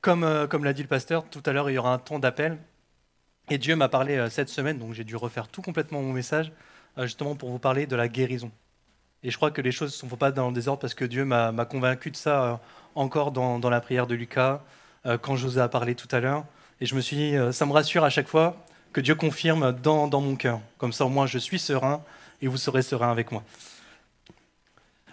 Comme l'a dit le pasteur, tout à l'heure, il y aura un temps d'appel. Et Dieu m'a parlé cette semaine, donc j'ai dû refaire tout complètement mon message, justement pour vous parler de la guérison. Et je crois que les choses ne sont pas dans le désordre parce que Dieu m'a convaincu de ça encore dans la prière de Lucas, quand José a parlé tout à l'heure. Et je me suis dit, ça me rassure à chaque fois que Dieu confirme dans mon cœur. Comme ça, au moins, je suis serein et vous serez serein avec moi.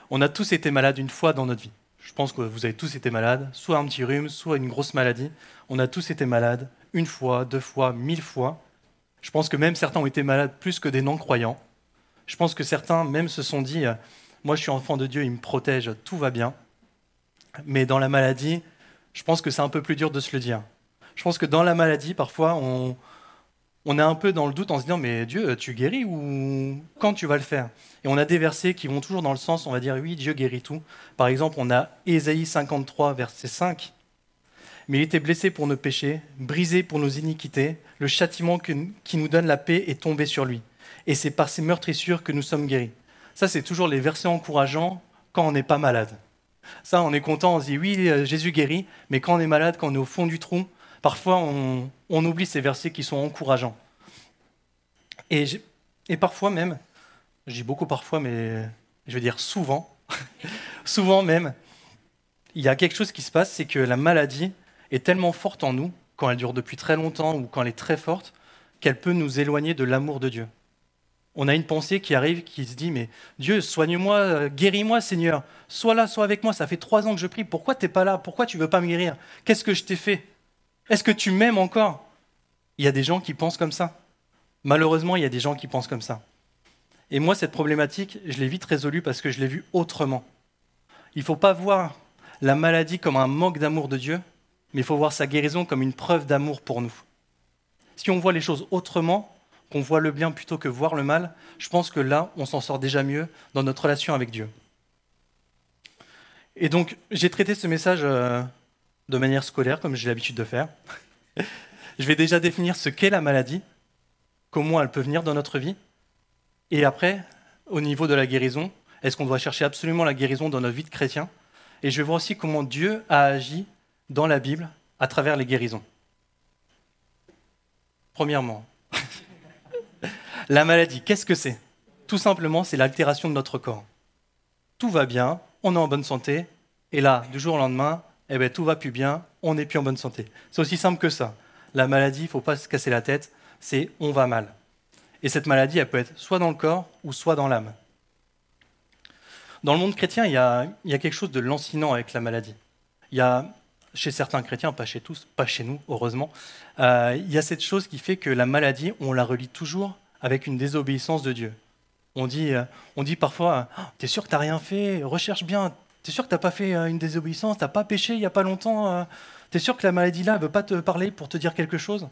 On a tous été malades une fois dans notre vie. Je pense que vous avez tous été malades, soit un petit rhume, soit une grosse maladie. On a tous été malades, une fois, deux fois, 1000 fois. Je pense que même certains ont été malades plus que des non-croyants. Je pense que certains même se sont dit, moi je suis enfant de Dieu, il me protège, tout va bien. Mais dans la maladie, je pense que c'est un peu plus dur de se le dire. Je pense que dans la maladie, parfois, on est un peu dans le doute en se disant, mais Dieu, tu guéris ou quand tu vas le faire? Et on a des versets qui vont toujours dans le sens, on va dire, oui, Dieu guérit tout. Par exemple, on a Ésaïe 53, verset 5. Mais il était blessé pour nos péchés, brisé pour nos iniquités. Le châtiment qui nous donne la paix est tombé sur lui. Et c'est par ses meurtrissures que nous sommes guéris. Ça, c'est toujours les versets encourageants quand on n'est pas malade. Ça, on est content, on se dit, oui, Jésus guérit, mais quand on est malade, quand on est au fond du trou, parfois on oublie ces versets qui sont encourageants. Et parfois même, je dis beaucoup parfois, mais je veux dire souvent, souvent même, il y a quelque chose qui se passe, c'est que la maladie est tellement forte en nous, quand elle dure depuis très longtemps ou quand elle est très forte, qu'elle peut nous éloigner de l'amour de Dieu. On a une pensée qui arrive, qui se dit, mais Dieu, soigne-moi, guéris-moi, Seigneur. Sois là, sois avec moi, ça fait 3 ans que je prie, pourquoi tu n'es pas là? Pourquoi tu ne veux pas me guérir? Qu'est-ce que je t'ai fait? Est-ce que tu m'aimes encore? Il y a des gens qui pensent comme ça. Malheureusement, il y a des gens qui pensent comme ça. Et moi, cette problématique, je l'ai vite résolue parce que je l'ai vue autrement. Il ne faut pas voir la maladie comme un manque d'amour de Dieu, mais il faut voir sa guérison comme une preuve d'amour pour nous. Si on voit les choses autrement, qu'on voit le bien plutôt que voir le mal, je pense que là, on s'en sort déjà mieux dans notre relation avec Dieu. Et donc, j'ai traité ce message de manière scolaire, comme j'ai l'habitude de faire. Je vais déjà définir ce qu'est la maladie, comment elle peut venir dans notre vie, et après, au niveau de la guérison, est-ce qu'on doit chercher absolument la guérison dans notre vie de chrétien? Et je vais voir aussi comment Dieu a agi dans la Bible à travers les guérisons. Premièrement, la maladie, qu'est-ce que c'est? Tout simplement, c'est l'altération de notre corps. Tout va bien, on est en bonne santé, et là, du jour au lendemain, tout va plus bien, on n'est plus en bonne santé. C'est aussi simple que ça. La maladie, il ne faut pas se casser la tête, c'est on va mal. Et cette maladie, elle peut être soit dans le corps ou soit dans l'âme. Dans le monde chrétien, il y a quelque chose de lancinant avec la maladie. Il y a, chez certains chrétiens, pas chez tous, pas chez nous, heureusement, il y a cette chose qui fait que la maladie, on la relie toujours avec une désobéissance de Dieu. On dit parfois, t'es sûr que t'as rien fait, recherche bien, t'es sûr que t'as pas fait une désobéissance, t'as pas péché il y a pas longtemps, t'es sûr que la maladie là, elle veut pas te parler pour te dire quelque chose?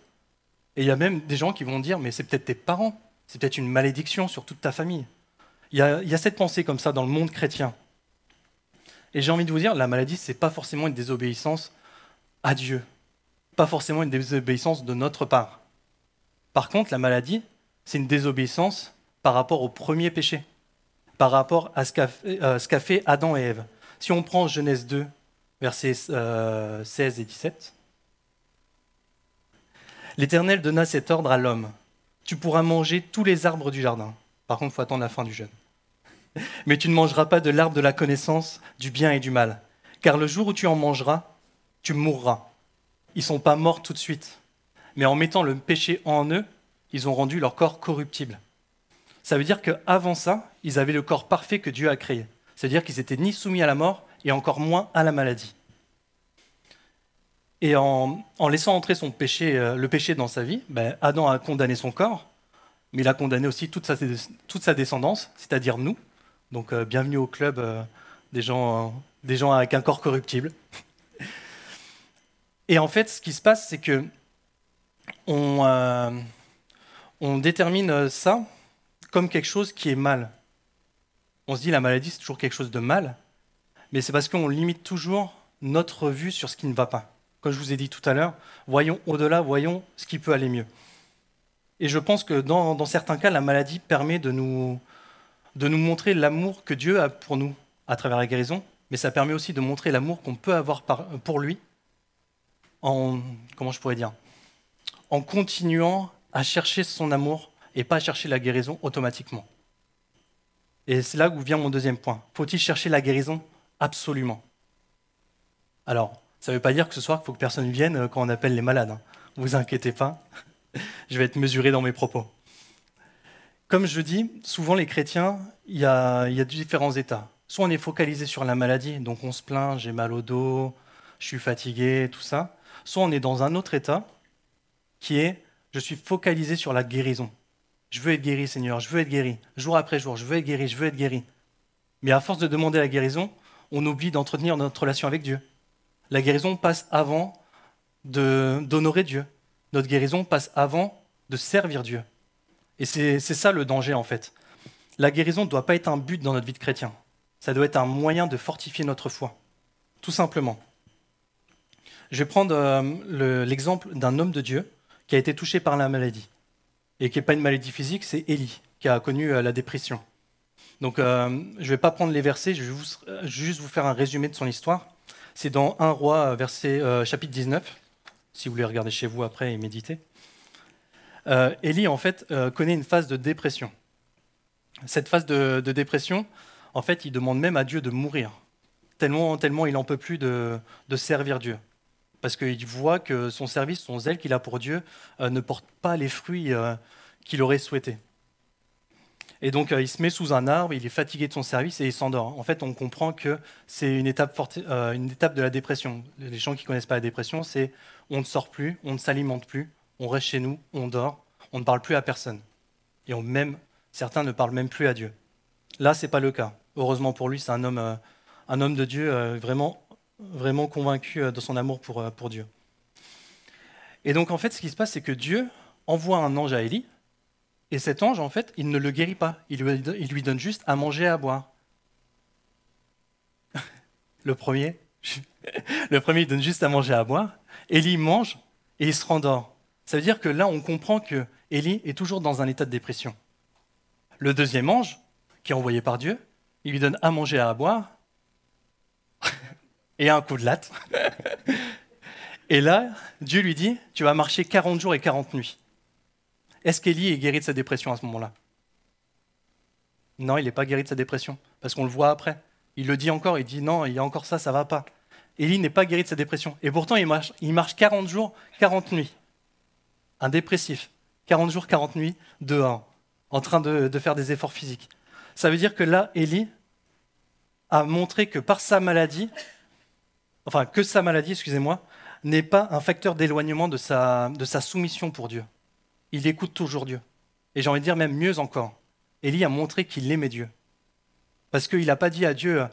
Et il y a même des gens qui vont dire, mais c'est peut-être tes parents, c'est peut-être une malédiction sur toute ta famille. Il y a cette pensée comme ça dans le monde chrétien. Et j'ai envie de vous dire, la maladie, c'est pas forcément une désobéissance à Dieu, pas forcément une désobéissance de notre part. Par contre, la maladie, c'est une désobéissance par rapport au premier péché, par rapport à ce qu'a fait Adam et Ève. Si on prend Genèse 2, versets 16 et 17, l'Éternel donna cet ordre à l'homme. Tu pourras manger tous les arbres du jardin. Par contre, il faut attendre la fin du jeûne. Mais tu ne mangeras pas de l'arbre de la connaissance du bien et du mal. Car le jour où tu en mangeras, tu mourras. Ils ne sont pas morts tout de suite. Mais en mettant le péché en eux, ils ont rendu leur corps corruptible. Ça veut dire qu'avant ça, ils avaient le corps parfait que Dieu a créé. C'est-à-dire qu'ils n'étaient ni soumis à la mort et encore moins à la maladie. Et en laissant entrer le péché dans sa vie, Adam a condamné son corps, mais il a condamné aussi toute sa descendance, c'est-à-dire nous. Donc bienvenue au club des gens avec un corps corruptible. Et en fait, ce qui se passe, c'est que on détermine ça comme quelque chose qui est mal. On se dit la maladie, c'est toujours quelque chose de mal, mais c'est parce qu'on limite toujours notre vue sur ce qui ne va pas. Comme je vous ai dit tout à l'heure, voyons au-delà, voyons ce qui peut aller mieux. Et je pense que dans certains cas, la maladie permet de nous montrer l'amour que Dieu a pour nous à travers la guérison, mais ça permet aussi de montrer l'amour qu'on peut avoir pour lui comment je pourrais dire, en continuant à chercher son amour et pas à chercher la guérison automatiquement. Et c'est là où vient mon deuxième point. Faut-il chercher la guérison? Absolument. Alors, ça ne veut pas dire que ce soir, il faut que personne vienne quand on appelle les malades. Hein. Ne vous inquiétez pas, je vais être mesuré dans mes propos. Comme je dis, souvent les chrétiens, il y a différents états. Soit on est focalisé sur la maladie, donc on se plaint, j'ai mal au dos, je suis fatigué, tout ça. Soit on est dans un autre état, qui est, je suis focalisé sur la guérison. Je veux être guéri, Seigneur, je veux être guéri. Jour après jour, je veux être guéri, je veux être guéri. Mais à force de demander la guérison, on oublie d'entretenir notre relation avec Dieu. La guérison passe avant d'honorer Dieu. Notre guérison passe avant de servir Dieu. Et c'est ça le danger en fait. La guérison ne doit pas être un but dans notre vie de chrétien. Ça doit être un moyen de fortifier notre foi. Tout simplement. Je vais prendre l'exemple d'un homme de Dieu qui a été touché par la maladie. Et qui n'est pas une maladie physique, c'est Élie, qui a connu la dépression. Donc je ne vais pas prendre les versets, je vais juste vous faire un résumé de son histoire. C'est dans 1 Roi, chapitre 19, si vous voulez regarder chez vous après et méditer. Élie, en fait, connaît une phase de dépression. Cette phase de dépression, en fait, il demande même à Dieu de mourir, tellement il n'en peut plus de servir Dieu. Parce qu'il voit que son service, son zèle qu'il a pour Dieu, ne porte pas les fruits qu'il aurait souhaité. Et donc, il se met sous un arbre, il est fatigué de son service et il s'endort. En fait, on comprend que c'est une étape de la dépression. Les gens qui ne connaissent pas la dépression, c'est on ne sort plus, on ne s'alimente plus, on reste chez nous, on dort, on ne parle plus à personne. Et certains ne parlent même plus à Dieu. Là, ce n'est pas le cas. Heureusement pour lui, c'est un homme de Dieu vraiment convaincu de son amour pour Dieu. Et donc, en fait, ce qui se passe, c'est que Dieu envoie un ange à Élie. Et cet ange, en fait, il ne le guérit pas. Il lui donne juste à manger et à boire. Le premier, il donne juste à manger et à boire. Élie mange et il se rendort. Ça veut dire que là, on comprend que Élie est toujours dans un état de dépression. Le deuxième ange, qui est envoyé par Dieu, il lui donne à manger et à boire et un coup de latte. Et là, Dieu lui dit, tu vas marcher 40 jours et 40 nuits. Est-ce qu'Élie est guéri de sa dépression à ce moment-là? Non, il n'est pas guéri de sa dépression, parce qu'on le voit après. Il le dit encore, il dit non, il y a encore ça, ça ne va pas. Élie n'est pas guéri de sa dépression. Et pourtant, il marche 40 jours, 40 nuits. Un dépressif. 40 jours, 40 nuits, dehors, en train de faire des efforts physiques. Ça veut dire que là, Élie a montré que sa maladie, excusez-moi, n'est pas un facteur d'éloignement de sa soumission pour Dieu. Il écoute toujours Dieu. Et j'ai envie de dire même mieux encore. Élie a montré qu'il aimait Dieu. Parce qu'il n'a pas dit à Dieu,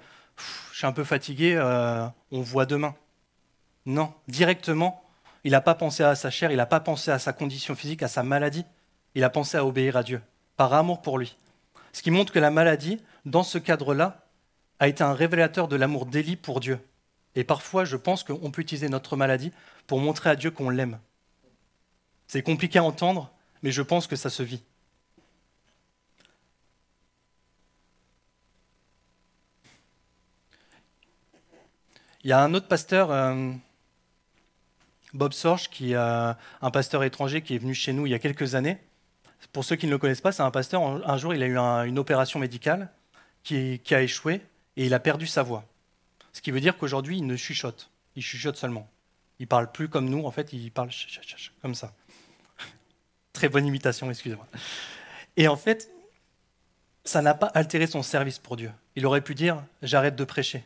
je suis un peu fatigué, on voit demain. Non, directement, il n'a pas pensé à sa chair, il n'a pas pensé à sa condition physique, à sa maladie. Il a pensé à obéir à Dieu, par amour pour lui. Ce qui montre que la maladie, dans ce cadre-là, a été un révélateur de l'amour d'Élie pour Dieu. Et parfois, je pense qu'on peut utiliser notre maladie pour montrer à Dieu qu'on l'aime. C'est compliqué à entendre, mais je pense que ça se vit. Il y a un autre pasteur, Bob Sorge, qui est un pasteur étranger qui est venu chez nous il y a quelques années. Pour ceux qui ne le connaissent pas, c'est un pasteur, un jour il a eu une opération médicale qui a échoué et il a perdu sa voix. Ce qui veut dire qu'aujourd'hui, il chuchote seulement. Il ne parle plus comme nous, en fait, il parle comme ça. Très bonne imitation, excusez-moi. Et en fait, ça n'a pas altéré son service pour Dieu. Il aurait pu dire « j'arrête de prêcher ».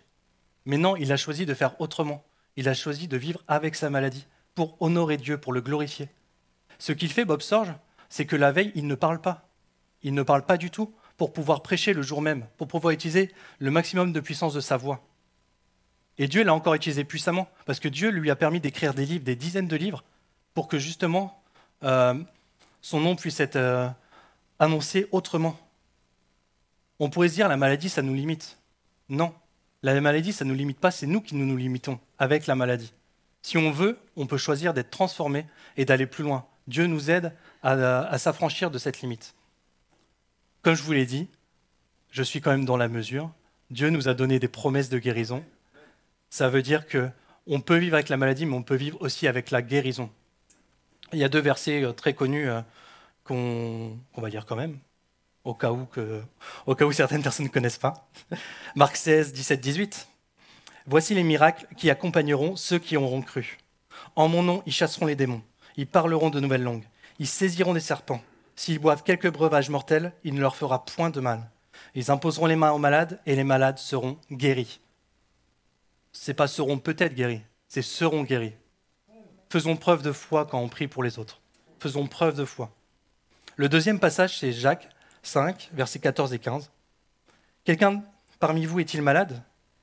Mais non, il a choisi de faire autrement. Il a choisi de vivre avec sa maladie pour honorer Dieu, pour le glorifier. Ce qu'il fait, Bob Sorge, c'est que la veille, il ne parle pas. Il ne parle pas du tout pour pouvoir prêcher le jour même, pour pouvoir utiliser le maximum de puissance de sa voix. Et Dieu l'a encore utilisé puissamment, parce que Dieu lui a permis d'écrire des livres, des dizaines de livres, pour que justement son nom puisse être annoncé autrement. On pourrait se dire la maladie, ça nous limite. Non, la maladie, ça ne nous limite pas, c'est nous qui nous limitons avec la maladie. Si on veut, on peut choisir d'être transformé et d'aller plus loin. Dieu nous aide à s'affranchir de cette limite. Comme je vous l'ai dit, je suis quand même dans la mesure. Dieu nous a donné des promesses de guérison. Ça veut dire qu'on On peut vivre avec la maladie, mais on peut vivre aussi avec la guérison. Il y a 2 versets très connus qu'on va lire quand même, au cas où certaines personnes ne connaissent pas. Marc 16, 17, 18. Voici les miracles qui accompagneront ceux qui auront cru. En mon nom, ils chasseront les démons. Ils parleront de nouvelles langues. Ils saisiront des serpents. S'ils boivent quelques breuvages mortels, il ne leur fera point de mal. Ils imposeront les mains aux malades et les malades seront guéris. C'est pas seront peut-être guéris, c'est seront guéris. Faisons preuve de foi quand on prie pour les autres. Faisons preuve de foi. Le deuxième passage, c'est Jacques 5, versets 14 et 15. Quelqu'un parmi vous est-il malade?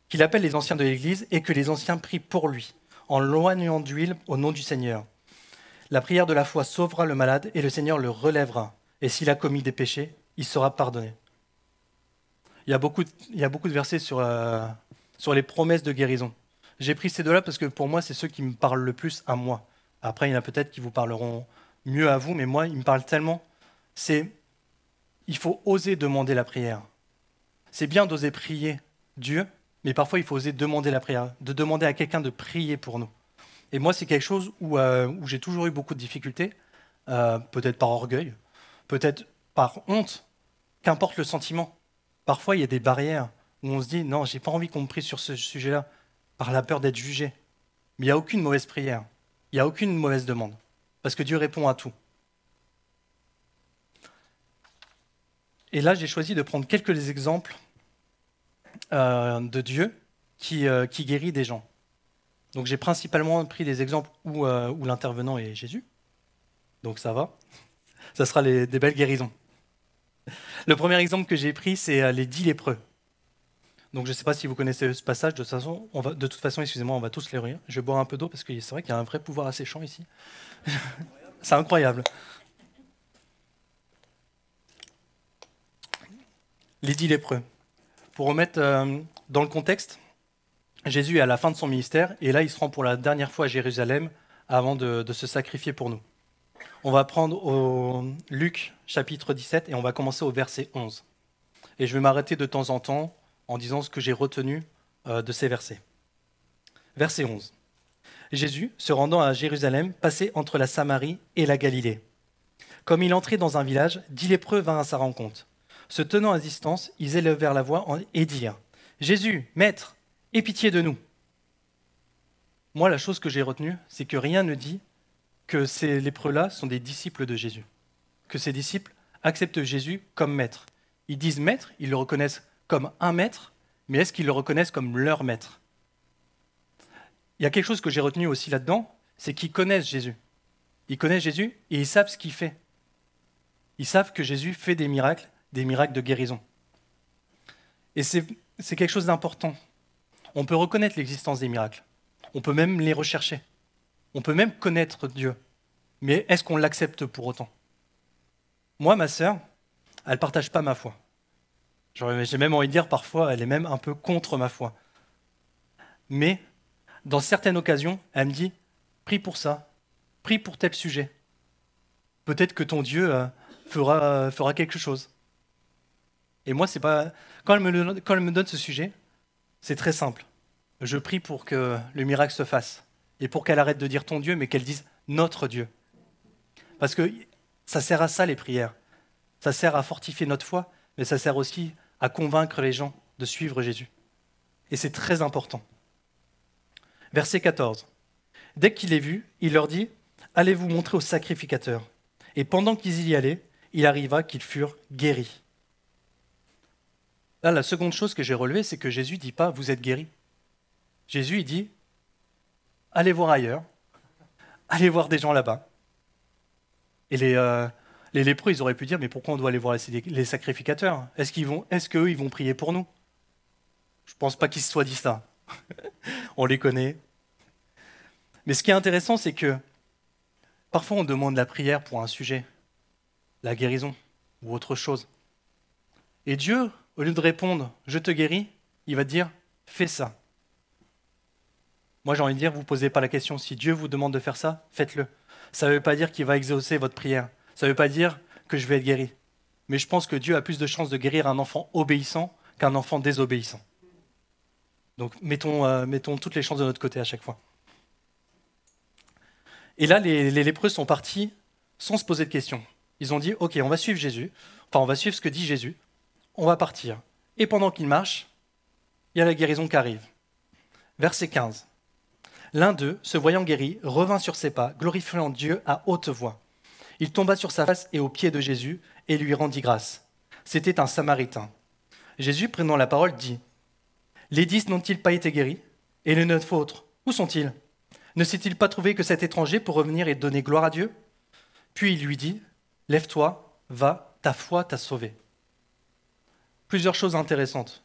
Qu'il appelle les anciens de l'Église et que les anciens prient pour lui, en loignant d'huile au nom du Seigneur. La prière de la foi sauvera le malade et le Seigneur le relèvera. Et s'il a commis des péchés, il sera pardonné. Il y a beaucoup de versets sur les promesses de guérison. J'ai pris ces 2-là parce que pour moi, c'est ceux qui me parlent le plus à moi. Après, il y en a peut-être qui vous parleront mieux à vous, mais moi, ils me parlent tellement. Il faut oser demander la prière. C'est bien d'oser prier Dieu, mais parfois, il faut oser demander la prière, de demander à quelqu'un de prier pour nous. Et moi, c'est quelque chose où j'ai toujours eu beaucoup de difficultés, peut-être par orgueil, peut-être par honte, qu'importe le sentiment. Parfois, il y a des barrières où on se dit « Non, j'ai pas envie qu'on me prie sur ce sujet-là », par la peur d'être jugé. Mais il n'y a aucune mauvaise prière, il n'y a aucune mauvaise demande, parce que Dieu répond à tout. Et là, j'ai choisi de prendre quelques exemples de Dieu qui guérit des gens. Donc j'ai principalement pris des exemples où l'intervenant est Jésus. Donc ça va. Ça sera des belles guérisons. Le premier exemple que j'ai pris, c'est les 10 lépreux. Donc je ne sais pas si vous connaissez ce passage. De toute façon, excusez-moi, on va tous les rire. Je vais boire un peu d'eau parce que c'est vrai qu'il y a un vrai pouvoir asséchant ici. C'est incroyable. Les 10 lépreux. Pour remettre dans le contexte, Jésus est à la fin de son ministère et là, il se rend pour la dernière fois à Jérusalem avant de se sacrifier pour nous. On va prendre au Luc chapitre 17 et on va commencer au verset 11. Et je vais m'arrêter de temps en temps en disant ce que j'ai retenu de ces versets. Verset 11. Jésus, se rendant à Jérusalem, passait entre la Samarie et la Galilée. Comme il entrait dans un village, 10 lépreux vinrent à sa rencontre. Se tenant à distance, ils élevèrent la voix et dirent « Jésus, Maître, aie pitié de nous !» Moi, la chose que j'ai retenue, c'est que rien ne dit que ces lépreux-là sont des disciples de Jésus, que ces disciples acceptent Jésus comme maître. Ils disent maître, ils le reconnaissent comme un maître, mais est-ce qu'ils le reconnaissent comme leur maître? Il y a quelque chose que j'ai retenu aussi là-dedans, c'est qu'ils connaissent Jésus. Ils connaissent Jésus et ils savent ce qu'il fait. Ils savent que Jésus fait des miracles de guérison. Et c'est quelque chose d'important. On peut reconnaître l'existence des miracles. On peut même les rechercher. On peut même connaître Dieu. Mais est-ce qu'on l'accepte pour autant? Moi, ma sœur, elle ne partage pas ma foi. J'ai même envie de dire parfois, elle est même un peu contre ma foi. Mais dans certaines occasions, elle me dit, prie pour ça, prie pour tel sujet. Peut-être que ton Dieu fera quelque chose. Et moi, c'est pas. Quand elle me donne ce sujet, c'est très simple. Je prie pour que le miracle se fasse. Et pour qu'elle arrête de dire ton Dieu, mais qu'elle dise notre Dieu. Parce que ça sert à ça, les prières. Ça sert à fortifier notre foi, mais ça sert aussi à convaincre les gens de suivre Jésus. Et c'est très important. Verset 14. Dès qu'il les vit, il leur dit « Allez vous montrer au sacrificateur. » Et pendant qu'ils y allaient, il arriva qu'ils furent guéris. Là, la seconde chose que j'ai relevée, c'est que Jésus ne dit pas « Vous êtes guéris ». Jésus, il dit « Allez voir ailleurs, allez voir des gens là-bas. » Et les lépreux, ils auraient pu dire « Mais pourquoi on doit aller voir les sacrificateurs? Est-ce qu'eux, ils vont prier pour nous ?» Je ne pense pas qu'ils se soient dit ça. On les connaît. Mais ce qui est intéressant, c'est que parfois on demande la prière pour un sujet, la guérison ou autre chose. Et Dieu, au lieu de répondre « Je te guéris », il va te dire « Fais ça ». Moi, j'ai envie de dire, vous ne posez pas la question. Si Dieu vous demande de faire ça, faites-le. Ça ne veut pas dire qu'il va exaucer votre prière. Ça ne veut pas dire que je vais être guéri. Mais je pense que Dieu a plus de chances de guérir un enfant obéissant qu'un enfant désobéissant. Donc, mettons toutes les chances de notre côté à chaque fois. Et là, les lépreux sont partis sans se poser de questions. Ils ont dit, ok, on va suivre Jésus, enfin on va suivre ce que dit Jésus, on va partir. Et pendant qu'ils marchent, il y a la guérison qui arrive. Verset 15. L'un d'eux, se voyant guéri, revint sur ses pas, glorifiant Dieu à haute voix. Il tomba sur sa face et aux pieds de Jésus et lui rendit grâce. C'était un Samaritain. Jésus, prenant la parole, dit « Les 10 n'ont-ils pas été guéris? Et les 9 autres, où sont-ils? Ne s'est-il pas trouvé que cet étranger pour revenir et donner gloire à Dieu ?» Puis il lui dit « Lève-toi, va, ta foi t'a sauvé. » Plusieurs choses intéressantes.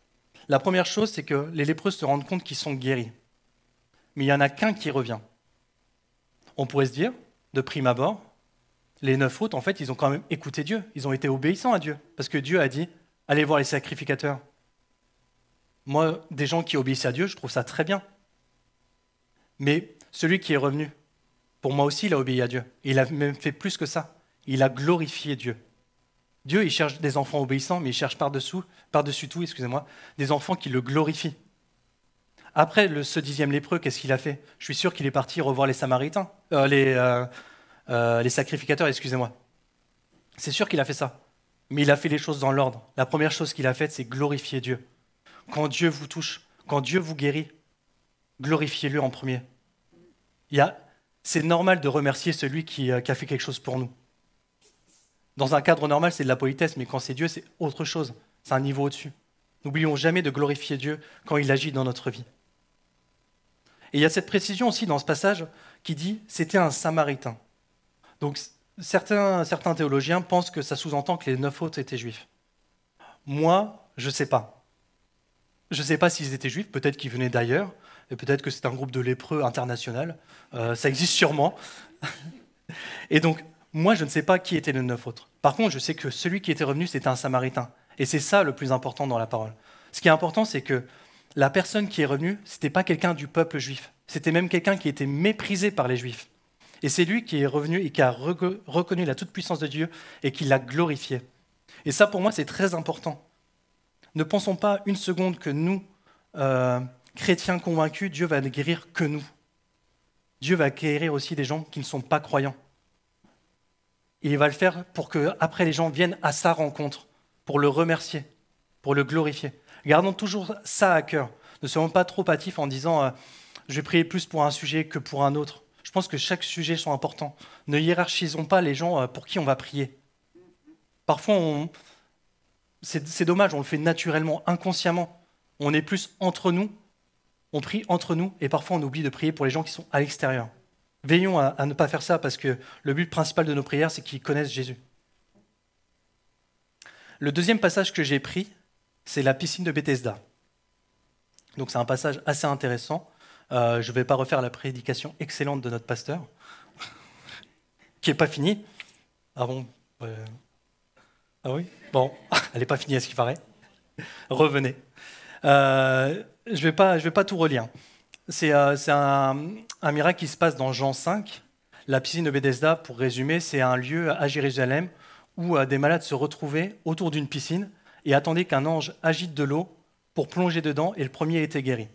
La première chose, c'est que les lépreux se rendent compte qu'ils sont guéris. Mais il n'y en a qu'un qui revient. On pourrait se dire, de prime abord, les 9 autres, en fait, ils ont quand même écouté Dieu. Ils ont été obéissants à Dieu. Parce que Dieu a dit, allez voir les sacrificateurs. Moi, des gens qui obéissent à Dieu, je trouve ça très bien. Mais celui qui est revenu, pour moi aussi, il a obéi à Dieu. Et il a même fait plus que ça. Il a glorifié Dieu. Dieu, il cherche des enfants obéissants, mais il cherche par-dessus tout, des enfants qui le glorifient. Après, ce 10e lépreux, qu'est-ce qu'il a fait? Je suis sûr qu'il est parti revoir les Samaritains, les sacrificateurs, excusez-moi. C'est sûr qu'il a fait ça. Mais il a fait les choses dans l'ordre. La première chose qu'il a faite, c'est glorifier Dieu. Quand Dieu vous touche, quand Dieu vous guérit, glorifiez-le en premier. C'est normal de remercier celui qui a fait quelque chose pour nous. Dans un cadre normal, c'est de la politesse, mais quand c'est Dieu, c'est autre chose. C'est un niveau au-dessus. N'oublions jamais de glorifier Dieu quand il agit dans notre vie. Et il y a cette précision aussi dans ce passage qui dit « c'était un Samaritain ». Donc certains théologiens pensent que ça sous-entend que les 9 autres étaient juifs. Moi, je ne sais pas. Je ne sais pas s'ils étaient juifs, peut-être qu'ils venaient d'ailleurs, et peut-être que c'est un groupe de lépreux international. Ça existe sûrement. Et donc, moi, je ne sais pas qui étaient les 9 autres. Par contre, je sais que celui qui était revenu, c'était un Samaritain. Et c'est ça le plus important dans la parole. Ce qui est important, c'est que la personne qui est revenue, ce n'était pas quelqu'un du peuple juif. C'était même quelqu'un qui était méprisé par les Juifs. Et c'est lui qui est revenu et qui a reconnu la toute-puissance de Dieu et qui l'a glorifié. Et ça, pour moi, c'est très important. Ne pensons pas une seconde que nous, chrétiens convaincus, Dieu va ne guérir que nous. Dieu va guérir aussi des gens qui ne sont pas croyants. Et il va le faire pour que après les gens viennent à sa rencontre, pour le remercier, pour le glorifier. Gardons toujours ça à cœur. Ne soyons pas trop hâtifs en disant je vais prier plus pour un sujet que pour un autre. Je pense que chaque sujet est important. Ne hiérarchisons pas les gens pour qui on va prier. Parfois, c'est dommage, on le fait naturellement, inconsciemment. On est plus entre nous, on prie entre nous, et parfois on oublie de prier pour les gens qui sont à l'extérieur. Veillons à ne pas faire ça, parce que le but principal de nos prières, c'est qu'ils connaissent Jésus. Le deuxième passage que j'ai pris, c'est la piscine de Bethesda. Donc c'est un passage assez intéressant. Je ne vais pas refaire la prédication excellente de notre pasteur, qui n'est pas finie. Ah bon Ah oui. Bon, elle n'est pas finie à ce qu'il paraît. Revenez. Je vais pas tout relire. C'est un miracle qui se passe dans Jean 5. La piscine de Bethesda, pour résumer, c'est un lieu à Jérusalem où des malades se retrouvaient autour d'une piscine et attendaient qu'un ange agite de l'eau pour plonger dedans, et le premier était guéri.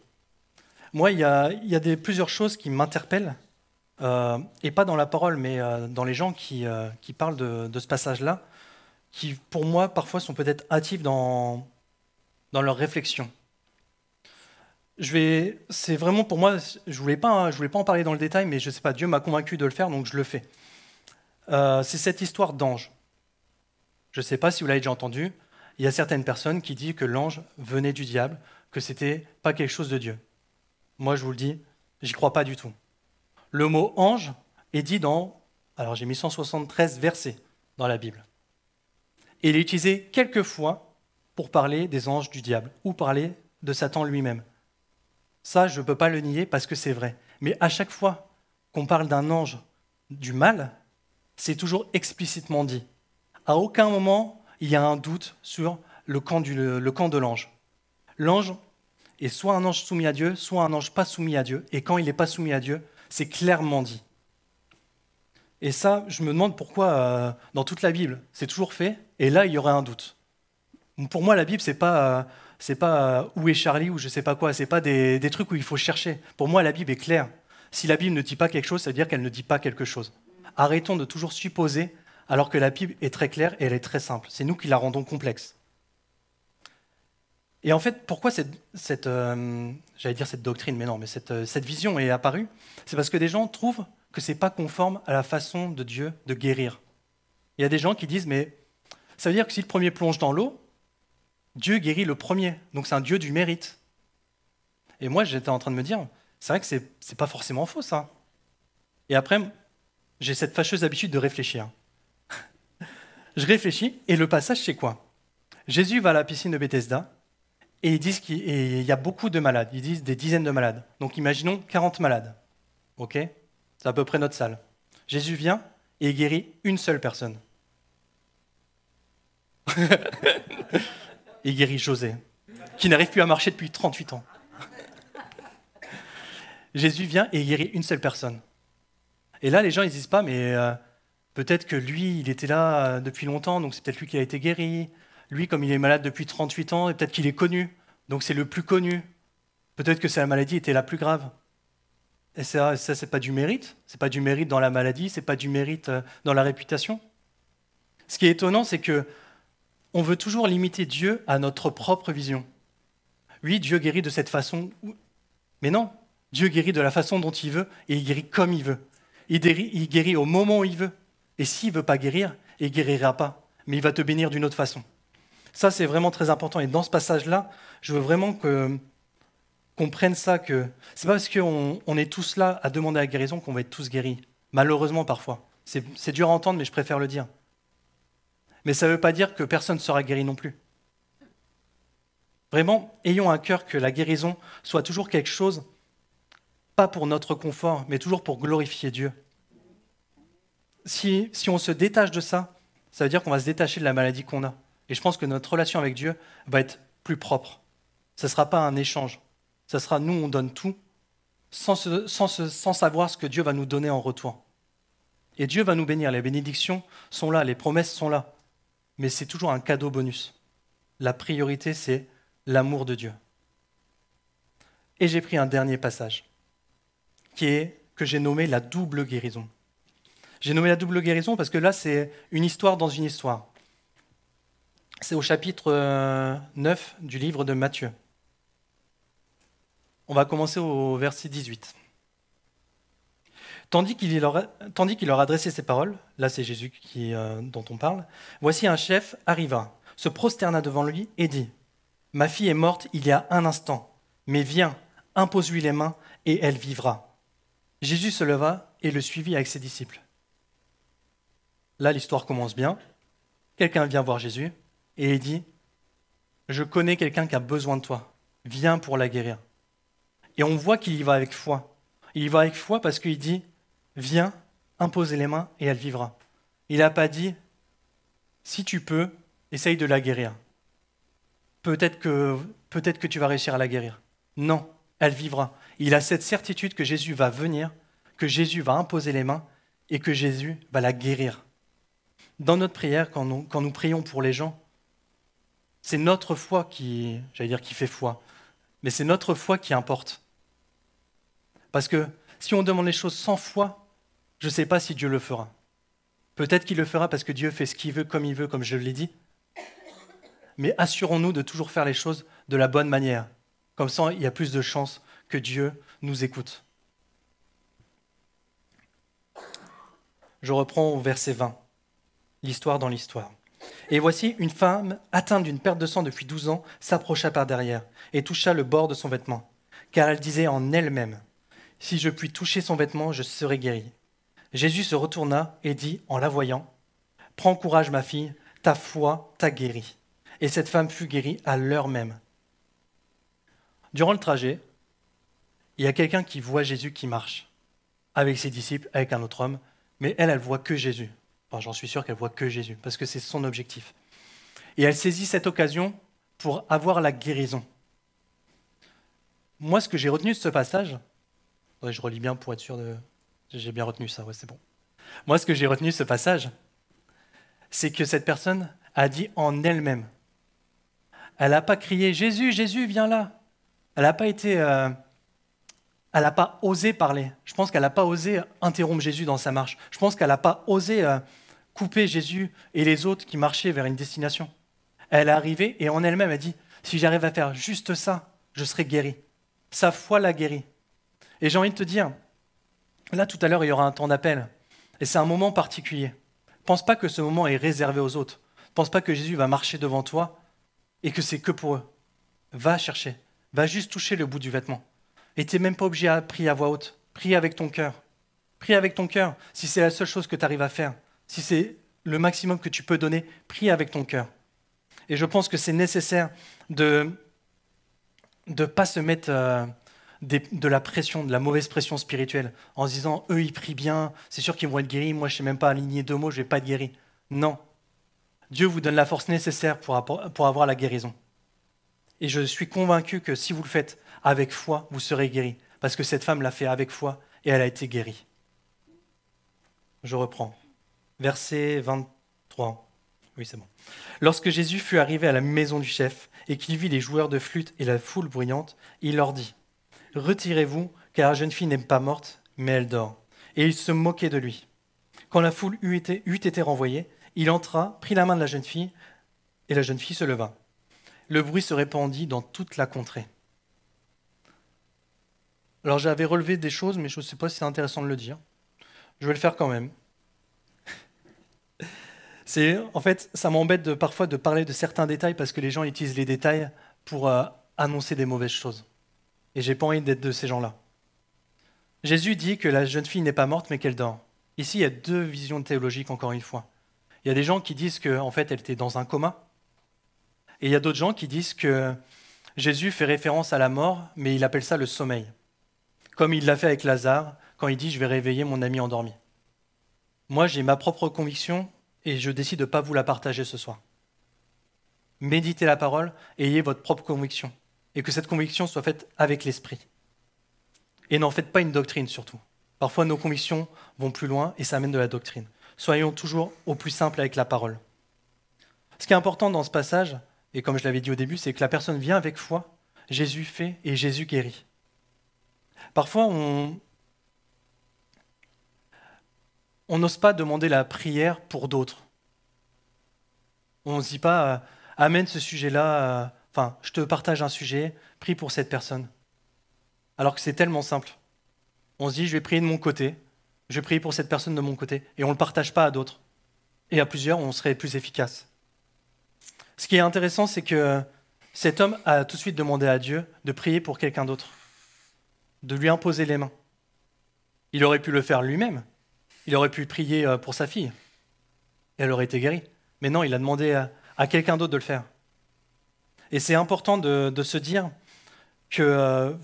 Moi, il y a plusieurs choses qui m'interpellent, et pas dans la parole, mais dans les gens qui parlent de ce passage-là, qui, pour moi, parfois sont peut-être hâtifs dans leur réflexion. C'est vraiment pour moi, je voulais pas en parler dans le détail, mais je sais pas, Dieu m'a convaincu de le faire, donc je le fais. C'est cette histoire d'ange. Je ne sais pas si vous l'avez déjà entendu. Il y a certaines personnes qui disent que l'ange venait du diable, que c'était pas quelque chose de Dieu. Moi, je vous le dis, j'y crois pas du tout. Le mot ange est dit alors j'ai mis 173 versets dans la Bible. Et il est utilisé quelques fois pour parler des anges du diable ou parler de Satan lui-même. Ça, je ne peux pas le nier parce que c'est vrai. Mais à chaque fois qu'on parle d'un ange du mal, c'est toujours explicitement dit. À aucun moment, il y a un doute sur le camp de l'ange. L'ange est soit un ange soumis à Dieu, soit un ange pas soumis à Dieu. Et quand il n'est pas soumis à Dieu, c'est clairement dit. Et ça, je me demande pourquoi dans toute la Bible, c'est toujours fait, et là, il y aurait un doute. Pour moi, la Bible, c'est pas où est Charlie ou je sais pas quoi, c'est pas des trucs où il faut chercher. Pour moi, la Bible est claire. Si la Bible ne dit pas quelque chose, ça veut dire qu'elle ne dit pas quelque chose. Arrêtons de toujours supposer, alors que la Bible est très claire et elle est très simple. C'est nous qui la rendons complexe. Et en fait, pourquoi j'allais dire cette doctrine, mais non, mais cette vision est apparue? C'est parce que des gens trouvent que ce n'est pas conforme à la façon de Dieu de guérir. Il y a des gens qui disent, mais ça veut dire que si le premier plonge dans l'eau, Dieu guérit le premier. Donc c'est un Dieu du mérite. Et moi, j'étais en train de me dire, c'est vrai que c'est pas forcément faux, ça. Et après, j'ai cette fâcheuse habitude de réfléchir. Je réfléchis, et le passage, c'est quoi? Jésus va à la piscine de Bethesda, et ils disent qu'il y a beaucoup de malades. Ils disent des dizaines de malades. Donc imaginons 40 malades. Ok? C'est à peu près notre salle. Jésus vient et il guérit une seule personne. Il guérit José, qui n'arrive plus à marcher depuis 38 ans. Jésus vient et il guérit une seule personne. Et là, les gens, ils disent pas, mais peut-être que lui, il était là depuis longtemps, donc c'est peut-être lui qui a été guéri. Lui, comme il est malade depuis 38 ans, et peut-être qu'il est connu, donc c'est le plus connu. Peut-être que sa maladie était la plus grave. Et ça c'est pas du mérite. C'est pas du mérite dans la maladie, c'est pas du mérite dans la réputation. Ce qui est étonnant, c'est que on veut toujours limiter Dieu à notre propre vision. Oui, Dieu guérit de cette façon, mais non. Dieu guérit de la façon dont il veut, et il guérit comme il veut. Il guérit au moment où il veut. Et s'il ne veut pas guérir, il ne guérira pas. Mais il va te bénir d'une autre façon. Ça, c'est vraiment très important. Et dans ce passage-là, je veux vraiment qu'on prenne ça, que c'est pas parce qu'on est tous là à demander la guérison qu'on va être tous guéris. Malheureusement, parfois. C'est dur à entendre, mais je préfère le dire. Mais ça ne veut pas dire que personne ne sera guéri non plus. Vraiment, ayons à cœur que la guérison soit toujours quelque chose, pas pour notre confort, mais toujours pour glorifier Dieu. Si on se détache de ça, ça veut dire qu'on va se détacher de la maladie qu'on a. Et je pense que notre relation avec Dieu va être plus propre. Ce ne sera pas un échange. Ce sera nous, on donne tout, sans savoir ce que Dieu va nous donner en retour. Et Dieu va nous bénir. Les bénédictions sont là, les promesses sont là. Mais c'est toujours un cadeau bonus. La priorité, c'est l'amour de Dieu. Et j'ai pris un dernier passage, que j'ai nommé la double guérison. J'ai nommé la double guérison parce que là, c'est une histoire dans une histoire. C'est au chapitre 9 du livre de Matthieu. On va commencer au verset 18. Tandis qu'il leur adressait ces paroles, là c'est Jésus dont on parle, voici un chef arriva, se prosterna devant lui et dit, « Ma fille est morte il y a un instant, mais viens, impose-lui les mains et elle vivra. » Jésus se leva et le suivit avec ses disciples. Là, l'histoire commence bien. Quelqu'un vient voir Jésus et il dit, « Je connais quelqu'un qui a besoin de toi. Viens pour la guérir. » Et on voit qu'il y va avec foi. Il y va avec foi parce qu'il dit, « Viens, impose les mains et elle vivra. » Il n'a pas dit, « Si tu peux, essaye de la guérir. Peut-être que tu vas réussir à la guérir. » Non, elle vivra. Il a cette certitude que Jésus va venir, que Jésus va imposer les mains et que Jésus va la guérir. Dans notre prière, quand nous prions pour les gens, c'est notre foi qui fait foi, mais c'est notre foi qui importe. Parce que si on demande les choses sans foi, je ne sais pas si Dieu le fera. Peut-être qu'il le fera parce que Dieu fait ce qu'il veut, comme je l'ai dit. Mais assurons-nous de toujours faire les choses de la bonne manière. Comme ça, il y a plus de chances que Dieu nous écoute. Je reprends au verset 20, l'histoire dans l'histoire. Et voici une femme atteinte d'une perte de sang depuis 12 ans s'approcha par derrière et toucha le bord de son vêtement, car elle disait en elle-même, « Si je puis toucher son vêtement, je serai guérie. » Jésus se retourna et dit en la voyant, « Prends courage ma fille, ta foi t'a guérie. » Et cette femme fut guérie à l'heure même. Durant le trajet, il y a quelqu'un qui voit Jésus qui marche avec ses disciples, avec un autre homme, mais elle voit que Jésus. Enfin, j'en suis sûr qu'elle voit que Jésus, parce que c'est son objectif. Et elle saisit cette occasion pour avoir la guérison. Moi, ce que j'ai retenu de ce passage, je relis bien pour être sûr de... J'ai bien retenu ça, ouais, c'est bon. Moi, ce que j'ai retenu de ce passage, c'est que cette personne a dit en elle-même. Elle n'a pas crié « Jésus, Jésus, viens là !» Elle n'a pas été elle n'a pas osé parler. Je pense qu'elle n'a pas osé interrompre Jésus dans sa marche. Je pense qu'elle n'a pas osé couper Jésus et les autres qui marchaient vers une destination. Elle est arrivée et en elle-même, elle dit, si j'arrive à faire juste ça, je serai guérie. Sa foi l'a guérie. Et j'ai envie de te dire, là tout à l'heure, il y aura un temps d'appel. Et c'est un moment particulier. Pense pas que ce moment est réservé aux autres. Pense pas que Jésus va marcher devant toi et que c'est que pour eux. Va chercher. Va juste toucher le bout du vêtement. Et tu n'es même pas obligé à prier à voix haute. Prie avec ton cœur. Prie avec ton cœur. Si c'est la seule chose que tu arrives à faire, si c'est le maximum que tu peux donner, prie avec ton cœur. Et je pense que c'est nécessaire de ne pas se mettre de la pression, de la mauvaise pression spirituelle, en se disant « eux, ils prient bien, c'est sûr qu'ils vont être guéris, moi je ne sais même pas aligner 2 mots, je ne vais pas être guéri. » Non. Dieu vous donne la force nécessaire pour avoir la guérison. Et je suis convaincu que si vous le faites avec foi, vous serez guéri. Parce que cette femme l'a fait avec foi et elle a été guérie. Je reprends. Verset 23. Oui, c'est bon. Lorsque Jésus fut arrivé à la maison du chef et qu'il vit les joueurs de flûte et la foule bruyante, il leur dit « Retirez-vous, car la jeune fille n'est pas morte, mais elle dort. » Et il se moquait de lui. Quand la foule eut été renvoyée, il entra, prit la main de la jeune fille, et la jeune fille se leva. Le bruit se répandit dans toute la contrée. Alors j'avais relevé des choses, mais je ne sais pas si c'est intéressant de le dire. Je vais le faire quand même. En fait, ça m'embête parfois de parler de certains détails parce que les gens utilisent les détails pour annoncer des mauvaises choses. Et j'ai pas envie d'être de ces gens-là. Jésus dit que la jeune fille n'est pas morte, mais qu'elle dort. Ici, il y a 2 visions théologiques, encore une fois. Il y a des gens qui disent qu'en fait, elle était dans un coma. Et il y a d'autres gens qui disent que Jésus fait référence à la mort, mais il appelle ça le sommeil. Comme il l'a fait avec Lazare, quand il dit « je vais réveiller mon ami endormi ». Moi, j'ai ma propre conviction et je décide de ne pas vous la partager ce soir. Méditez la parole et ayez votre propre conviction. Et que cette conviction soit faite avec l'esprit. Et n'en faites pas une doctrine surtout. Parfois, nos convictions vont plus loin et ça amène de la doctrine. Soyons toujours au plus simple avec la parole. Ce qui est important dans ce passage, et comme je l'avais dit au début, c'est que la personne vient avec foi, Jésus fait et Jésus guérit. Parfois, on n'ose pas demander la prière pour d'autres. On ne se dit pas « amène ce sujet-là, je te partage un sujet, prie pour cette personne ». Alors que c'est tellement simple. On se dit « je vais prier de mon côté, je vais prier pour cette personne de mon côté », et on ne le partage pas à d'autres. Et à plusieurs, on serait plus efficace. Ce qui est intéressant, c'est que cet homme a tout de suite demandé à Dieu de prier pour quelqu'un d'autre, de lui imposer les mains. Il aurait pu le faire lui-même. Il aurait pu prier pour sa fille. Et elle aurait été guérie. Mais non, il a demandé à quelqu'un d'autre de le faire. Et c'est important de se dire que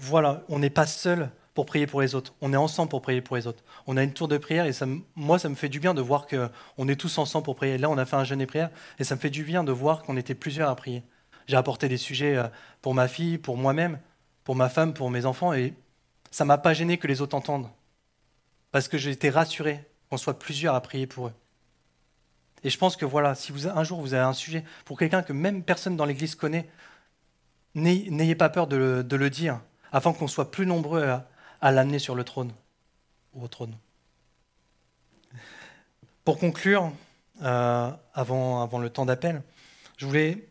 on n'est pas seul pour prier pour les autres. On est ensemble pour prier pour les autres. On a une tour de prière et moi, ça me fait du bien de voir qu'on est tous ensemble pour prier. Là, on a fait un jeûne et prière et ça me fait du bien de voir qu'on était plusieurs à prier. J'ai apporté des sujets pour ma fille, pour moi-même, pour ma femme, pour mes enfants et ça ne m'a pas gêné que les autres entendent. Parce que j'ai été rassuré qu'on soit plusieurs à prier pour eux. Et je pense que si un jour vous avez un sujet pour quelqu'un que même personne dans l'Église connaît, n'ayez pas peur de le dire, afin qu'on soit plus nombreux à l'amener sur le trône, ou au trône. Pour conclure, avant le temps d'appel, je voulais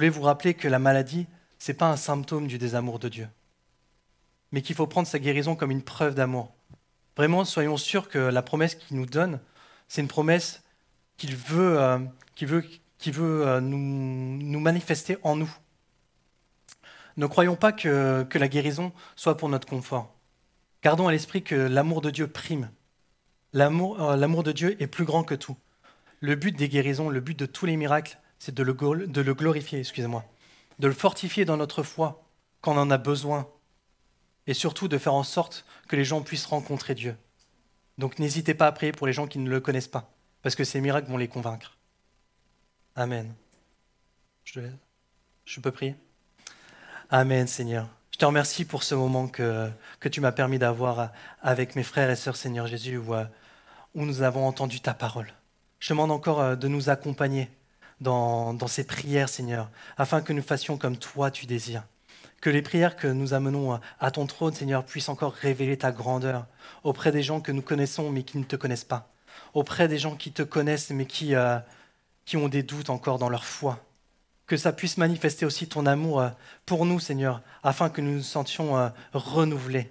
vous rappeler que la maladie, ce n'est pas un symptôme du désamour de Dieu, mais qu'il faut prendre sa guérison comme une preuve d'amour. Vraiment, soyons sûrs que la promesse qu'il nous donne, c'est une promesse qu'il veut nous manifester en nous. Ne croyons pas que la guérison soit pour notre confort. Gardons à l'esprit que l'amour de Dieu prime. L'amour de Dieu est plus grand que tout. Le but des guérisons, le but de tous les miracles, c'est de le glorifier, de le fortifier dans notre foi quand on en a besoin, et surtout de faire en sorte que les gens puissent rencontrer Dieu. Donc n'hésitez pas à prier pour les gens qui ne le connaissent pas, parce que ces miracles vont les convaincre. Amen. Je peux prier ? Amen, Seigneur. Je te remercie pour ce moment que tu m'as permis d'avoir avec mes frères et sœurs, Seigneur Jésus, où nous avons entendu ta parole. Je te demande encore de nous accompagner dans ces prières, Seigneur, afin que nous fassions comme toi tu désires. Que les prières que nous amenons à ton trône, Seigneur, puissent encore révéler ta grandeur auprès des gens que nous connaissons mais qui ne te connaissent pas, auprès des gens qui te connaissent mais qui ont des doutes encore dans leur foi. Que ça puisse manifester aussi ton amour pour nous, Seigneur, afin que nous nous sentions renouvelés.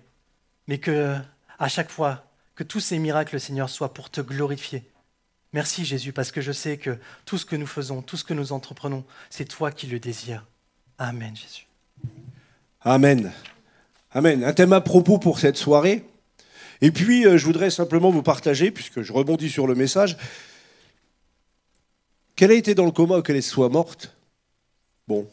Mais que, à chaque fois, que tous ces miracles, Seigneur, soient pour te glorifier. Merci, Jésus, parce que je sais que tout ce que nous faisons, tout ce que nous entreprenons, c'est toi qui le désires. Amen, Jésus. Amen. Amen. Un thème à propos pour cette soirée. Et puis, je voudrais simplement vous partager, puisque je rebondis sur le message, qu'elle a été dans le coma ou qu'elle soit morte. Bon,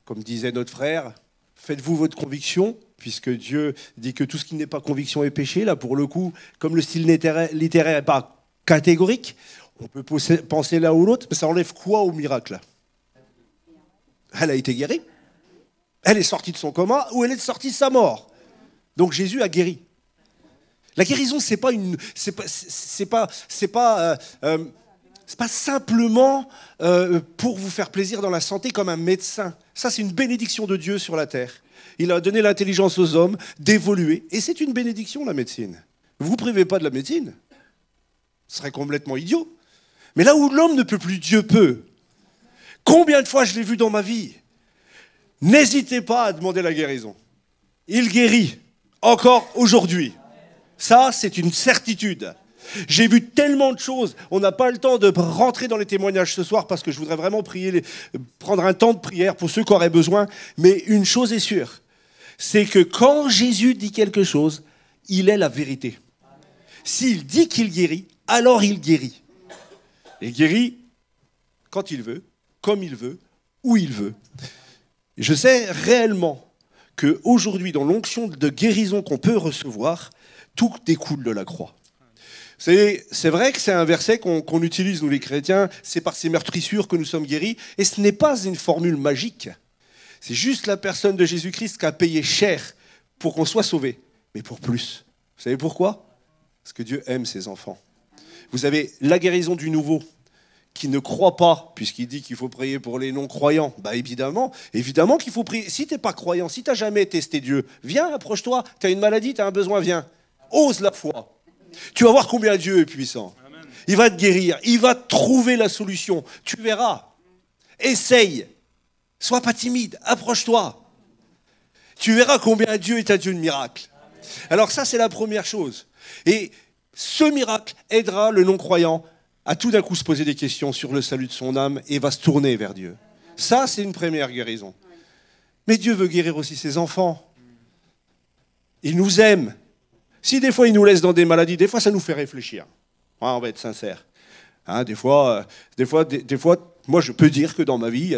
comme disait notre frère, faites-vous votre conviction, puisque Dieu dit que tout ce qui n'est pas conviction est péché. Là, pour le coup, comme le style littéraire n'est pas catégorique, on peut penser l'un ou l'autre, mais ça enlève quoi au miracle? Elle a été guérie. Elle est sortie de son coma ou elle est sortie de sa mort. Donc Jésus a guéri. La guérison, c'est pas simplement pour vous faire plaisir dans la santé comme un médecin. Ça, c'est une bénédiction de Dieu sur la terre. Il a donné l'intelligence aux hommes d'évoluer. Et c'est une bénédiction, la médecine. Vous ne vous privez pas de la médecine. Ce serait complètement idiot. Mais là où l'homme ne peut plus, Dieu peut. Combien de fois je l'ai vu dans ma vie? N'hésitez pas à demander la guérison. Il guérit, encore aujourd'hui. Ça, c'est une certitude. J'ai vu tellement de choses. On n'a pas le temps de rentrer dans les témoignages ce soir parce que je voudrais vraiment prendre un temps de prière pour ceux qui auraient besoin. Mais une chose est sûre, c'est que quand Jésus dit quelque chose, il est la vérité. S'il dit qu'il guérit, alors il guérit. Il guérit quand il veut, comme il veut, où il veut. Je sais réellement qu'aujourd'hui, dans l'onction de guérison qu'on peut recevoir, tout découle de la croix. C'est vrai que c'est un verset qu'on utilise, nous les chrétiens, c'est par ces meurtrissures que nous sommes guéris, et ce n'est pas une formule magique. C'est juste la personne de Jésus-Christ qui a payé cher pour qu'on soit sauvé, mais pour plus. Vous savez pourquoi? Parce que Dieu aime ses enfants. Vous avez la guérison du nouveau, qui ne croit pas, puisqu'il dit qu'il faut prier pour les non-croyants, bah évidemment qu'il faut prier. Si tu n'es pas croyant, si tu n'as jamais testé Dieu, viens, approche-toi, tu as une maladie, tu as un besoin, viens. Ose la foi. Tu vas voir combien Dieu est puissant. Amen. Il va te guérir, il va trouver la solution. Tu verras. Essaye. Sois pas timide, approche-toi. Tu verras combien Dieu est un Dieu de miracles. Alors ça, c'est la première chose. Et ce miracle aidera le non-croyant à tout d'un coup se poser des questions sur le salut de son âme et va se tourner vers Dieu. Ça, c'est une première guérison. Mais Dieu veut guérir aussi ses enfants. Il nous aime. Si des fois il nous laisse dans des maladies, des fois ça nous fait réfléchir. On va être sincère. Des fois, moi je peux dire que dans ma vie, il y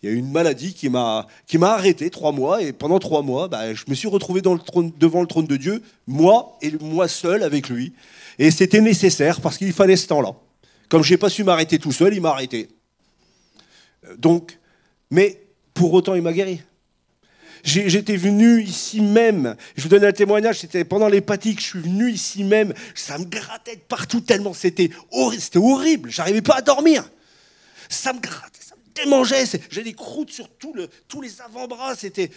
a une maladie qui m'a arrêté 3 mois, et pendant 3 mois, je me suis retrouvé devant le trône de Dieu, moi et moi seul avec lui. Et c'était nécessaire parce qu'il fallait ce temps-là. Comme je n'ai pas su m'arrêter tout seul, il m'a arrêté. Donc, mais pour autant, il m'a guéri. J'étais venu ici même, je vous donne un témoignage, c'était pendant l'hépatique, je suis venu ici même, ça me grattait de partout tellement c'était horrible, j'arrivais pas à dormir. Ça me grattait, ça me démangeait, j'ai des croûtes sur tous les avant-bras, c'était...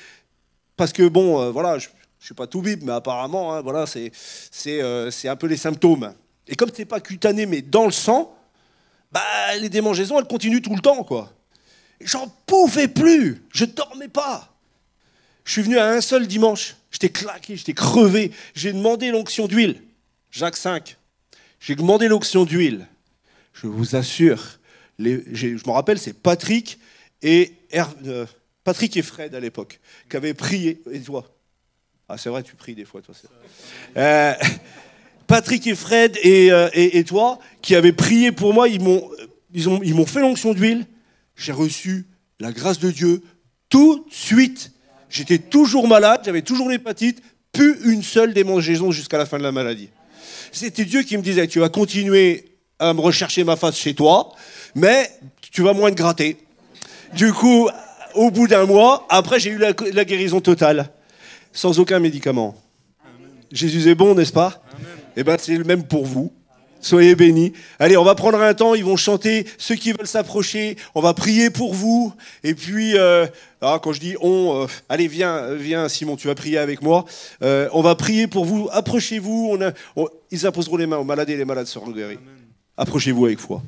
Parce que bon, voilà, je suis pas tout bib, mais apparemment, hein, voilà, c'est un peu les symptômes. Et comme c'est pas cutané, mais dans le sang, les démangeaisons, elles continuent tout le temps, quoi. J'en pouvais plus, je dormais pas. Je suis venu à un seul dimanche, j'étais claqué, j'étais crevé. J'ai demandé l'onction d'huile. Jacques V. J'ai demandé l'onction d'huile. Je vous assure, je me rappelle, c'est Patrick et Fred à l'époque, qui avaient prié. Et toi? Ah, c'est vrai, tu pries des fois, toi. Patrick et Fred et toi, qui avaient prié pour moi, ils m'ont fait l'onction d'huile. J'ai reçu la grâce de Dieu tout de suite. J'étais toujours malade, j'avais toujours l'hépatite, plus une seule démangeaison jusqu'à la fin de la maladie. C'était Dieu qui me disait, tu vas continuer à me rechercher ma face chez toi, mais tu vas moins te gratter. Du coup, au bout d'un mois, après j'ai eu la guérison totale, sans aucun médicament. Amen. Jésus est bon, n'est-ce pas? Amen. Eh bien, c'est le même pour vous. Soyez bénis. Allez, on va prendre un temps, ils vont chanter, ceux qui veulent s'approcher, on va prier pour vous. Et puis, quand je dis on, allez, viens Simon, tu vas prier avec moi. On va prier pour vous, approchez-vous. Ils imposeront les mains aux malades et les malades seront guéris. Approchez-vous avec foi.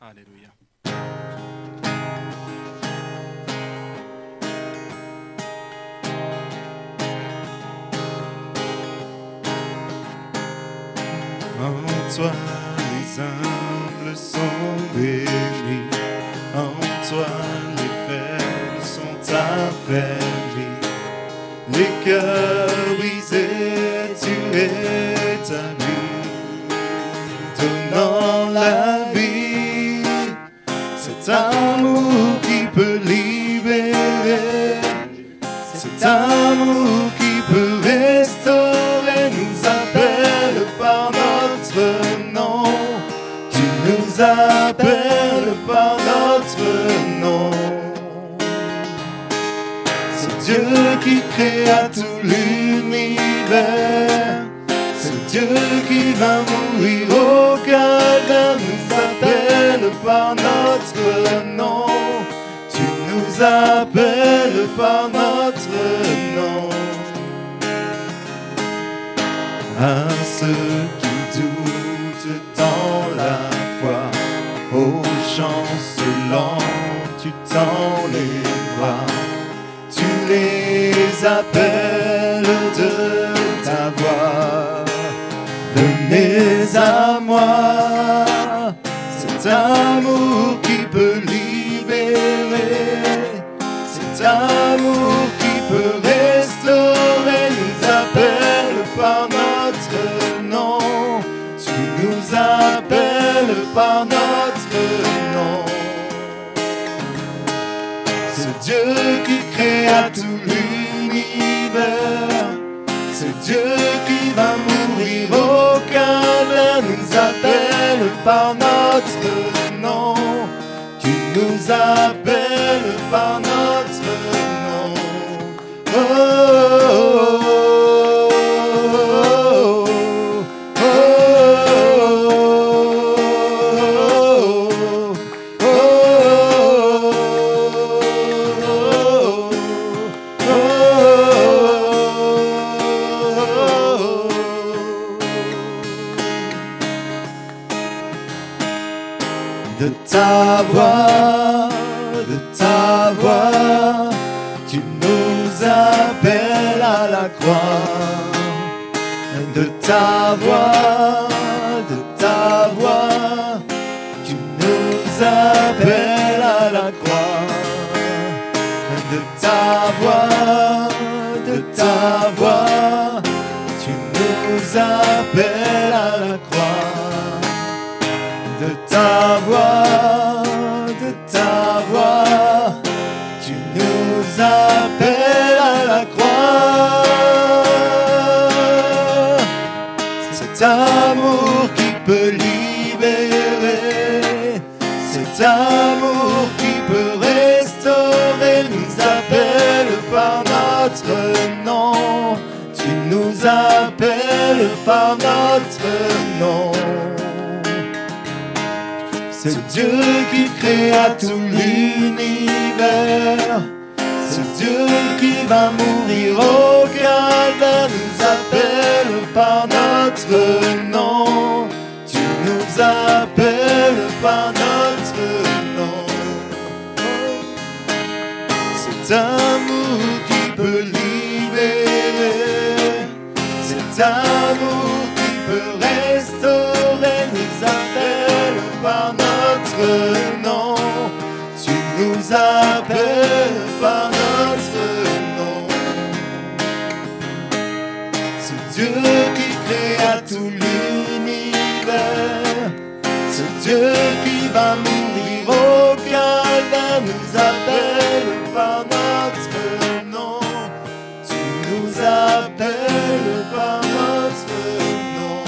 Alléluia. En toi les humbles sont bénis, en toi les faibles sont affermis, les cœurs brisés tu établis, donnant la vie, cet amour qui peut libérer, cet amour qui peut restaurer, nous appelle par notre nom, tu nous appelles par notre nom. C'est Dieu qui créa tout l'univers, c'est Dieu qui va mourir au Calvaire, nous appelle par notre nom, tu nous appelles par notre nom. À ceux qui doutent dans la foi, aux chancelants, tu tends les bras, tu les appelles de ta voix. Venez à moi, cet amour qui peut libérer, cet amour qui peut restaurer, nous appelle par notre nom, tu nous appelles par notre nom. C'est Dieu qui créa tout l'univers, c'est Dieu qui va mourir au Calvaire, nous appelle par notre nom, tu nous appelles par notre nom. Oh, oh, oh, oh, oh, de ta voix, tu nous appelles à la croix. De ta voix, tu nous appelles à la croix. De ta voix, tu nous appelles à la croix. De ta voix, tu nous appelles à la croix. Cet amour qui peut libérer, cet amour qui peut restaurer, nous appelle par notre nom, tu nous appelles par notre nom. C'est Dieu qui créa tout l'univers, c'est Dieu qui va mourir au Calvaire, nous appelle par notre nom, tu nous appelles par notre nom. Cet amour qui peut libérer, cet amour qui peut restaurer, nous appelle par notre nom, tu nous appelles par notre nom. C'est Dieu qui créa tout l'univers, c'est Dieu qui va mourir au Calvaire, nous appelle par notre nom, tu nous appelles par notre nom.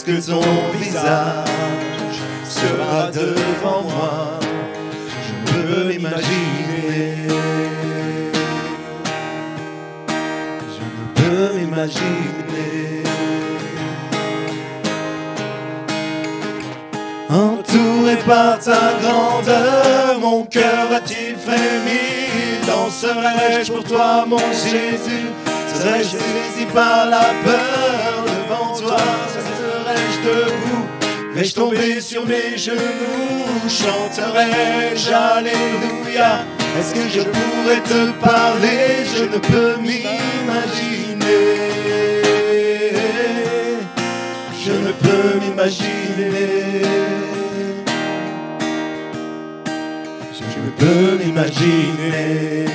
lorsque ton visage sera devant moi. Je peux m'imaginer. Je ne peux m'imaginer. Entouré par ta grandeur, mon cœur a-t-il frémi? Danserai-je pour toi, mon Jésus? Serais-je saisi par la peur devant toi? Serais-je debout? Vais-je tomber sur mes genoux? Chanterai-je Alléluia? Est-ce que je pourrais te parler? Je ne peux m'imaginer. Je ne peux m'imaginer. Je ne peux m'imaginer.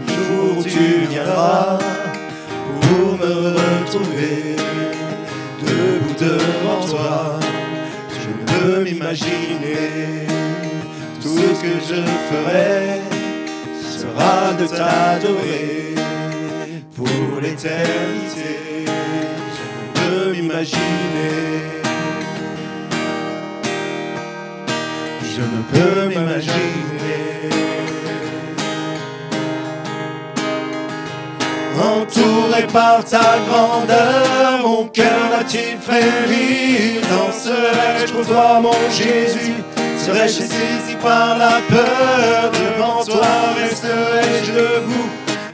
Le jour où tu viendras pour me retrouver debout devant toi. Je ne peux m'imaginer. Tout ce que je ferai sera de t'adorer pour l'éternité. Je ne peux m'imaginer. Je ne peux m'imaginer. Entouré par ta grandeur, mon cœur a-t-il frémi? Danserai-je pour toi, mon Jésus? Serais-je saisi par la peur devant toi? Resterai-je debout?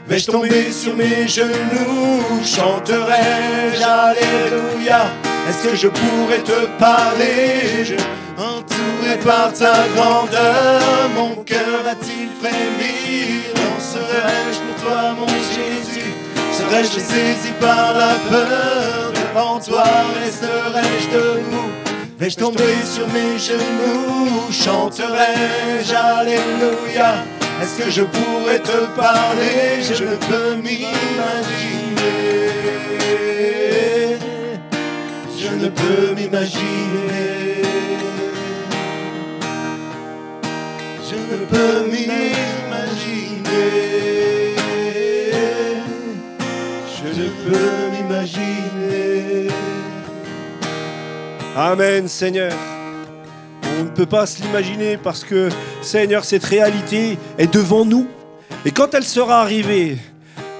Vais-je tomber sur mes genoux? Chanterai-je Alléluia? Est-ce que je pourrais te parler? Entouré par ta grandeur, mon cœur a-t-il frémi? Danserai-je pour toi, mon Jésus? Serais-je saisi par la peur devant toi? Resterai-je debout? Vais-je tomber sur mes genoux? Chanterai-je Alléluia? Est-ce que je pourrais te parler? Je ne peux m'imaginer. Je ne peux m'imaginer. Je ne peux m'imaginer. Je ne peux m'imaginer. Amen, Seigneur. On ne peut pas se l'imaginer parce que, Seigneur, cette réalité est devant nous. Et quand elle sera arrivée,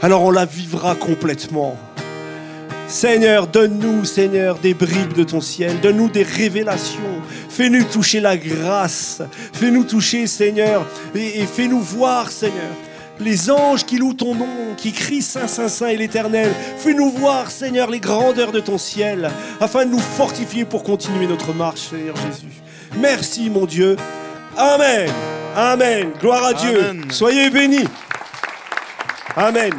alors on la vivra complètement. Seigneur, donne-nous, Seigneur, des bribes de ton ciel. Donne-nous des révélations. Fais-nous toucher la grâce. Fais-nous toucher, Seigneur, et fais-nous voir, Seigneur, les anges qui louent ton nom, qui crient Saint, Saint, Saint et l'Éternel. Fais-nous voir, Seigneur, les grandeurs de ton ciel, afin de nous fortifier pour continuer notre marche, Seigneur Jésus. Merci, mon Dieu. Amen. Amen. Gloire à Dieu. Amen. Soyez bénis. Amen.